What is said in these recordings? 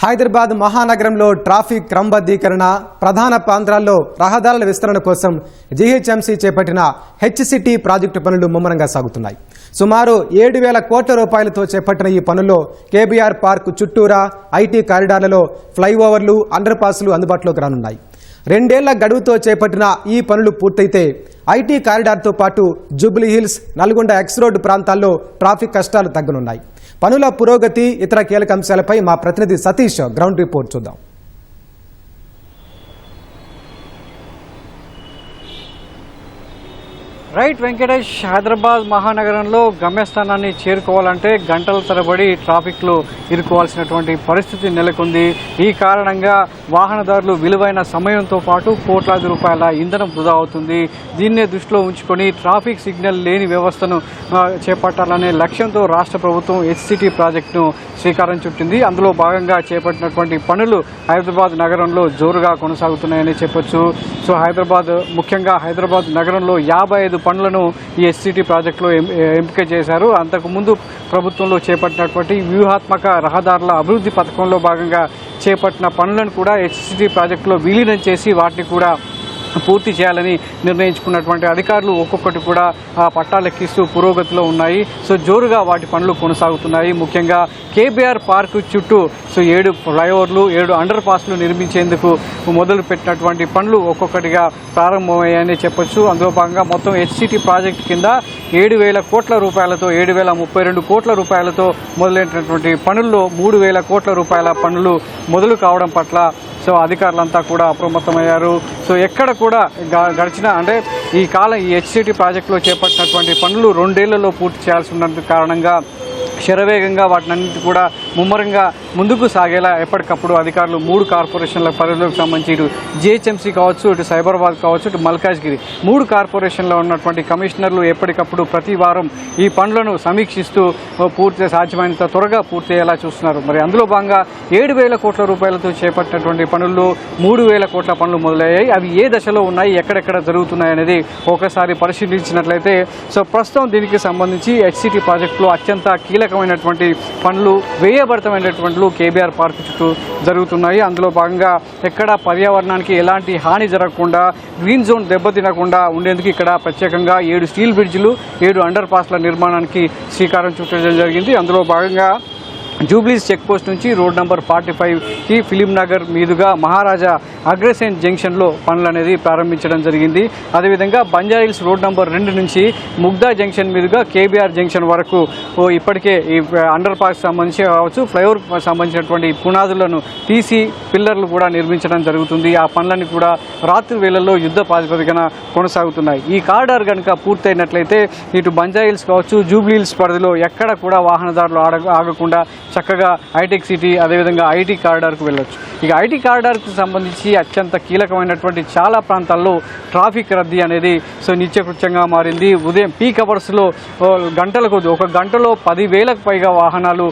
హైదరాబాద్ మహానగరంలో ట్రాఫిక్ క్రమబద్ధీకరణ ప్రధాన ప్రాంతాల్లో రహదారుల విస్తరణ కోసం జీహెచ్ఎంసీ చేపట్టిన హెచ్సిటీ ప్రాజెక్టు పనులు ముమ్మరంగా సాగుతున్నాయి. సుమారు 7,000 కోట్ల రూపాయలతో చేపట్టిన ఈ పనుల్లో కేబీఆర్ పార్క్ చుట్టూరా ఐటీ కారిడార్లలో ఫ్లైఓవర్లు అండర్ పాస్లు అందుబాటులోకి రానున్నాయి. 2 ఏళ్ల గడువుతో చేపట్టిన ఈ పనులు పూర్తయితే ఐటీ కారిడార్తో పాటు Jubilee hills, Nalgonda X road ప్రాంతాల్లో ట్రాఫిక్ కష్టాలు తగ్గనున్నాయి. పనుల పురోగతి, ఇతర కీలక అంశాలపై మా ప్రతినిధి సతీష్ గ్రౌండ్ రిపోర్ట్ చూద్దాం. రైట్ వెంకటేష్, హైదరాబాద్ మహానగరంలో గమ్యస్థానాన్ని చేరుకోవాలంటే గంటల తరబడి ట్రాఫిక్లో ఇరుకోవాల్సినటువంటి పరిస్థితి నెలకొంది. ఈ కారణంగా వాహనదారులు విలువైన సమయంతో పాటు కోట్లాది రూపాయల ఇంధనం వృధా అవుతుంది. దీన్నే దృష్టిలో ఉంచుకొని ట్రాఫిక్ సిగ్నల్ లేని వ్యవస్థను చేపట్టాలనే లక్ష్యంతో రాష్ట్ర ప్రభుత్వం హెచ్సిటీ ప్రాజెక్టును శ్రీకారం చుట్టింది. అందులో భాగంగా చేపట్టినటువంటి పనులు హైదరాబాద్ నగరంలో జోరుగా కొనసాగుతున్నాయని చెప్పొచ్చు. సో ముఖ్యంగా హైదరాబాద్ నగరంలో 55 పనులను ఈ హెచ్సిటీ ప్రాజెక్టులో ఎంపిక చేశారు. అంతకుముందు ప్రభుత్వంలో చేపట్టినటువంటి వ్యూహాత్మక రహదారుల అభివృద్ధి పథకంలో భాగంగా చేపట్టిన పనులను కూడా హెచ్సిటీ ప్రాజెక్టులో విలీనం చేసి వాటిని కూడా పూర్తి చేయాలని నిర్ణయించుకున్నటువంటి అధికారులు ఒక్కొక్కటి కూడా పట్టాలెక్కిస్తూ పురోగతిలో ఉన్నాయి. సో జోరుగా వాటి పనులు కొనసాగుతున్నాయి. ముఖ్యంగా కేబీఆర్ పార్క్ చుట్టూ 7 ఫ్లైఓవర్లు, 7 అండర్ పాస్లు నిర్మించేందుకు మొదలు పెట్టినటువంటి పనులు ఒక్కొక్కటిగా ప్రారంభమయ్యాయని చెప్పొచ్చు. అందులో భాగంగా మొత్తం హెచ్సిటీ ప్రాజెక్టు కింద 7,000 కోట్ల రూపాయలతో 7,032 కోట్ల రూపాయలతో మొదలైనటువంటి పనుల్లో 3,000 కోట్ల రూపాయల పనులు మొదలు కావడం పట్ల అధికారులంతా కూడా అప్రమత్తమయ్యారు. సో ఎక్కడ కూడా గడిచిన ఈ హెచ్సిటీ ప్రాజెక్టులో చేపట్టినటువంటి పనులు 2 ఏళ్లలో పూర్తి చేయాల్సి ఉన్న కారణంగా శరవేగంగా వాటినన్నింటి కూడా ముమ్మరంగా ముందుకు సాగేలా ఎప్పటికప్పుడు అధికారులు 3 కార్పొరేషన్ల పరిధిలోకి సంబంధించి ఇటు జీహెచ్ఎంసీ కావచ్చు, ఇటు సైబరాబాద్ కావచ్చు, ఇటు మల్కాజ్గిరి 3 కార్పొరేషన్లో ఉన్నటువంటి కమిషనర్లు ఎప్పటికప్పుడు ప్రతి వారం ఈ పనులను సమీక్షిస్తూ సాధ్యమైనంత త్వరగా పూర్తయ్యేలా చూస్తున్నారు. మరి అందులో భాగంగా 7,000 కోట్ల రూపాయలతో చేపట్టినటువంటి పనుల్లో 3,000 కోట్ల పనులు మొదలయ్యాయి. అవి ఏ దశలో ఉన్నాయి, ఎక్కడెక్కడ జరుగుతున్నాయి అనేది ఒకసారి పరిశీలించినట్లయితే ప్రస్తుతం దీనికి సంబంధించి హెచ్సిటీ ప్రాజెక్టులో అత్యంత కీలకమైనటువంటి పనులు, వ్యయభరితమైనటువంటి కేబీఆర్ పార్క్ చుట్టూ జరుగుతున్నాయి. అందులో భాగంగా ఎక్కడ పర్యావరణానికి ఎలాంటి హాని జరగకుండా, గ్రీన్ జోన్ దెబ్బతినకుండా ఉండేందుకు ఇక్కడ ప్రత్యేకంగా 7 స్టీల్ బ్రిడ్జిలు, 7 అండర్ పాస్ల నిర్మాణానికి శ్రీకారం చుట్టడం జరిగింది. అందులో భాగంగా జూబ్లీస్ చెక్ పోస్ట్ నుంచి రోడ్ నంబర్ 45కి ఫిలిం నగర్ మీదుగా మహారాజా అగ్రసేన్ జంక్షన్లో పనులు అనేది ప్రారంభించడం జరిగింది. అదేవిధంగా బంజారాహిల్స్ రోడ్ నంబర్ 2 నుంచి ముగ్దా జంక్షన్ మీదుగా కేబీఆర్ జంక్షన్ వరకు ఇప్పటికే ఈ అండర్ పాస్ సంబంధించి కావచ్చు, ఫ్లైఓవర్ సంబంధించినటువంటి పునాదులను తీసి పిల్లర్లు కూడా నిర్మించడం జరుగుతుంది. ఆ పనులన్నీ కూడా రాత్రి వేళల్లో యుద్ధ ప్రాతిపదికన కొనసాగుతున్నాయి. ఈ కారిడార్ కనుక పూర్తయినట్లయితే ఇటు బంజారాహిల్స్ కావచ్చు, జూబ్లీ హిల్స్ పరిధిలో ఎక్కడ కూడా వాహనదారులు ఆగకుండా చక్కగా హైటెక్ సిటీ, అదేవిధంగా ఐటీ కారిడార్కు వెళ్ళొచ్చు. ఇక ఐటీ కారిడార్కు సంబంధించి అత్యంత కీలకమైనటువంటి చాలా ప్రాంతాల్లో ట్రాఫిక్ రద్దీ అనేది నిత్యకృత్యంగా మారింది. ఉదయం పీక్ అవర్స్లో ఒక గంటలో 10,000కు పైగా వాహనాలు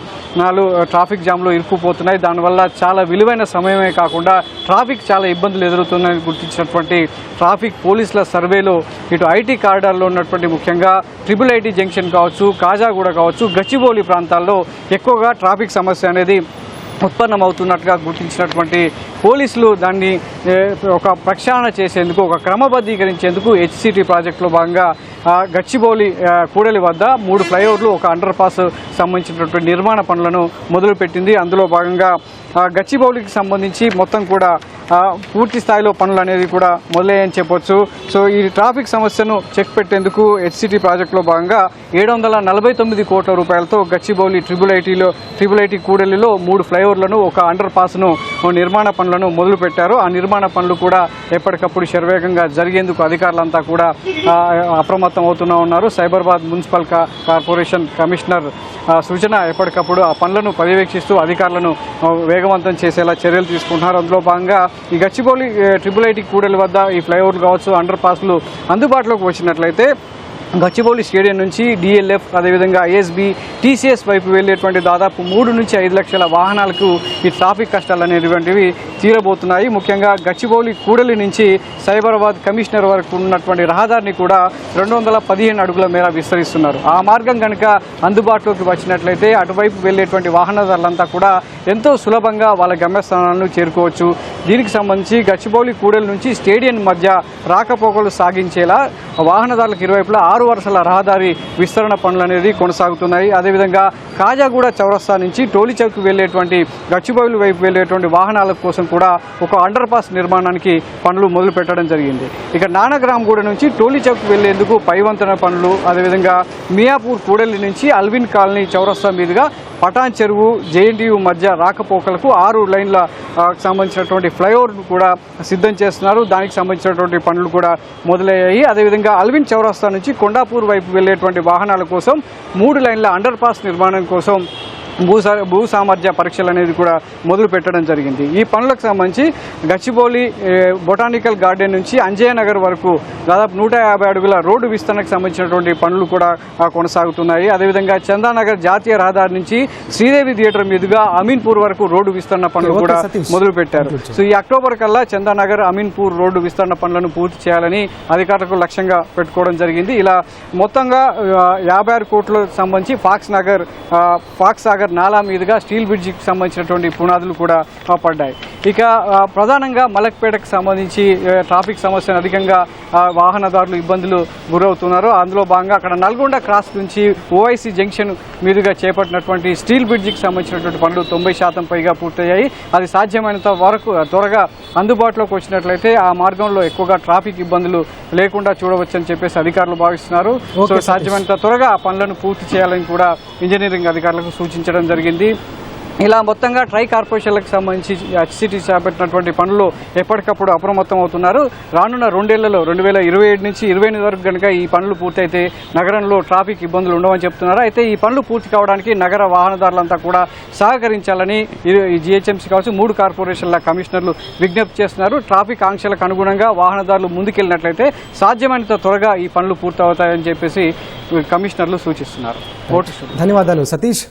ట్రాఫిక్ జామ్లో ఇరుక్కుపోతున్నాయి. దానివల్ల చాలా విలువైన సమయమే కాకుండా ట్రాఫిక్ చాలా ఇబ్బందులు ఎదురవుతున్నాయని గుర్తించినటువంటి ట్రాఫిక్ పోలీసుల సర్వేలో ఇటు ఐటీ కారిడార్లో ఉన్నటువంటి ముఖ్యంగా ట్రిపుల్ ఐటీ జంక్షన్ కావచ్చు, కాజాగూడ కావచ్చు, గచ్చిబౌలి ప్రాంతాల్లో ఎక్కువగా ట్రాఫిక్ సమస్య అనేది ఉత్పన్నమవుతున్నట్టుగా గుర్తించినటువంటి పోలీసులు దాన్ని ఒక ప్రక్షాళన చేసేందుకు, ఒక క్రమబద్ధీకరించేందుకు హెచ్సిటీ ప్రాజెక్టులో భాగంగా గచ్చిబౌలి కూడలి వద్ద 3 ఫ్లైఓవర్లు, ఒక అండర్ పాస్ సంబంధించినటువంటి నిర్మాణ పనులను మొదలుపెట్టింది. అందులో భాగంగా గచ్చిబౌలికి సంబంధించి మొత్తం కూడా పూర్తి స్థాయిలో పనులు అనేది కూడా మొదలయ్యని చెప్పొచ్చు. సో ఈ ట్రాఫిక్ సమస్యను చెక్ పెట్టేందుకు హెచ్సిటీ ప్రాజెక్టులో భాగంగా 749 కోట్ల రూపాయలతో గచ్చిబౌలి ట్రిపుల్ ఐటీ కూడలిలో 3 ఫ్లైఓవర్లను, ఒక అండర్ పాస్ను నిర్మాణ పనులను మొదలుపెట్టారు. ఆ నిర్మాణ పనులు కూడా ఎప్పటికప్పుడు శరవేగంగా జరిగేందుకు అధికారులంతా కూడా అప్రమత్తం అవుతూనే ఉన్నారు. సైబరాబాద్ మున్సిపల్ కార్పొరేషన్ కమిషనర్ సృజన ఎప్పటికప్పుడు ఆ పనులను పర్యవేక్షిస్తూ అధికారులను వేగవంతం చేసేలా చర్యలు తీసుకుంటున్నారు. అందులో భాగంగా ఈ గచ్చిబౌలి ట్రిపుల్ ఐటీ కూడలి వద్ద ఈ ఫ్లైఓవర్లు కావచ్చు, అండర్ పాస్లు అందుబాటులోకి వచ్చినట్లయితే గచ్చిబౌలి స్టేడియం నుంచి డిఎల్ఎఫ్ అదేవిధంగా ఐఎస్బి టీసీఎస్ వైపు వెళ్ళేటువంటి దాదాపు 3 నుంచి 5 లక్షల వాహనాలకు ఈ ట్రాఫిక్ కష్టాలు అనేటువంటివి తీరబోతున్నాయి. ముఖ్యంగా గచ్చిబౌలి కూడలి నుంచి సైబరాబాద్ కమిషనర్ వరకు ఉన్నటువంటి రహదారిని కూడా 215 అడుగుల మేర విస్తరిస్తున్నారు. ఆ మార్గం కనుక అందుబాటులోకి వచ్చినట్లయితే అటువైపు వెళ్ళేటువంటి వాహనదారులంతా కూడా ఎంతో సులభంగా వాళ్ళ గమ్యస్థానాలను చేరుకోవచ్చు. దీనికి సంబంధించి గచ్చిబౌలి కూడలి నుంచి స్టేడియం మధ్య రాకపోకలు సాగించేలా వాహనదారులకు ఇరువైపులా 6 వరుసల రహదారి విస్తరణ పనులు అనేది కొనసాగుతున్నాయి. అదేవిధంగా కాజాగూడ చౌరస్తా నుంచి టోలీ చౌక్ వెళ్ళేటువంటి గచ్చిబౌలి వైపు వెళ్ళేటువంటి వాహనాల కోసం కూడా ఒక అండర్ పాస్ నిర్మాణానికి పనులు మొదలు పెట్టడం జరిగింది. ఇక నానగ్రామ్గూడ నుంచి టోలీ చౌక్ వెళ్లేందుకు పైవంతెన పనులు, అదేవిధంగా మియాపూర్ కూడలి నుంచి అల్విన్ కాలనీ చౌరస్తా మీదుగా పటాన్ చెరువు జేఎన్టీయూ మధ్య రాకపోకలకు 6 లైన్ల సంబంధించినటువంటి ఫ్లైఓవర్ను కూడా సిద్ధం చేస్తున్నారు. దానికి సంబంధించినటువంటి పనులు కూడా మొదలయ్యాయి. అదేవిధంగా అల్విన్ చౌరస్తా నుంచి కొండాపూర్ వైపు వెళ్ళేటువంటి వాహనాల కోసం 3 లైన్ల అండర్ పాస్ నిర్మాణం కోసం భూ సామర్థ్య పరీక్షలు అనేది కూడా మొదలు పెట్టడం జరిగింది. ఈ పనులకు సంబంధించి గచ్చిబౌలి బొటానికల్ గార్డెన్ నుంచి అంజయ్య నగర్ వరకు దాదాపు 150 అడుగుల రోడ్డు విస్తరణకు సంబంధించినటువంటి పనులు కూడా కొనసాగుతున్నాయి. అదేవిధంగా చందానగర్ జాతీయ రహదారి నుంచి శ్రీదేవి థియేటర్ మీదుగా అమీన్పూర్ వరకు రోడ్డు విస్తరణ పనులు కూడా మొదలు పెట్టారు. సో ఈ అక్టోబర్ కల్లా చందానగర్ అమీన్పూర్ రోడ్డు విస్తరణ పనులను పూర్తి చేయాలని అధికారులకు లక్ష్యంగా పెట్టుకోవడం జరిగింది. ఇలా మొత్తంగా 56 కోట్లకు సంబంధించి ఫాక్స్ సాగర్ నాలా మీదుగా స్టీల్ బ్రిడ్జికి సంబంధించినటువంటి పునాదులు కూడా పడ్డాయి. ఇక ప్రధానంగా మలక్పేటకు సంబంధించి ట్రాఫిక్ సమస్యను అధికంగా వాహనదారులు ఇబ్బందులు గురవుతున్నారు. అందులో భాగంగా అక్కడ నల్గొండ క్రాస్ నుంచి ఓఐసీ జంక్షన్ మీదుగా చేపట్టినటువంటి స్టీల్ బ్రిడ్జికి సంబంధించినటువంటి పనులు 90% పైగా పూర్తయ్యాయి. అది సాధ్యమైనంత వరకు త్వరగా అందుబాటులోకి వచ్చినట్లయితే ఆ మార్గంలో ఎక్కువగా ట్రాఫిక్ ఇబ్బందులు లేకుండా చూడవచ్చని చెప్పేసి అధికారులు భావిస్తున్నారు. సో సాధ్యమైనంత త్వరగా ఆ పనులను పూర్తి చేయాలని కూడా ఇంజనీరింగ్ అధికారులకు సూచించడం జరిగింది. ఇలా మొత్తంగా ట్రై కార్పొరేషన్లకు సంబంధించి హెచ్సిటీ చేపట్టినటువంటి పనులు ఎప్పటికప్పుడు అప్రమత్తం అవుతున్నారు. రానున్న 2 ఏళ్లలో 2027 నుంచి 28 వరకు కనుక ఈ పనులు పూర్తయితే నగరంలో ట్రాఫిక్ ఇబ్బందులు ఉండవని చెప్తున్నారు. అయితే ఈ పనులు పూర్తి కావడానికి నగర వాహనదారులంతా కూడా సహకరించాలని ఈ జిహెచ్ఎంసీ కావచ్చు 3 కార్పొరేషన్ల కమిషనర్లు విజ్ఞప్తి చేస్తున్నారు. ట్రాఫిక్ ఆంక్షలకు అనుగుణంగా వాహనదారులు ముందుకెళ్లినట్లయితే సాధ్యమైనంత త్వరగా ఈ పనులు పూర్తవుతాయని చెప్పేసి కమిషనర్లు సూచిస్తున్నారు. ధన్యవాదాలు సతీష్.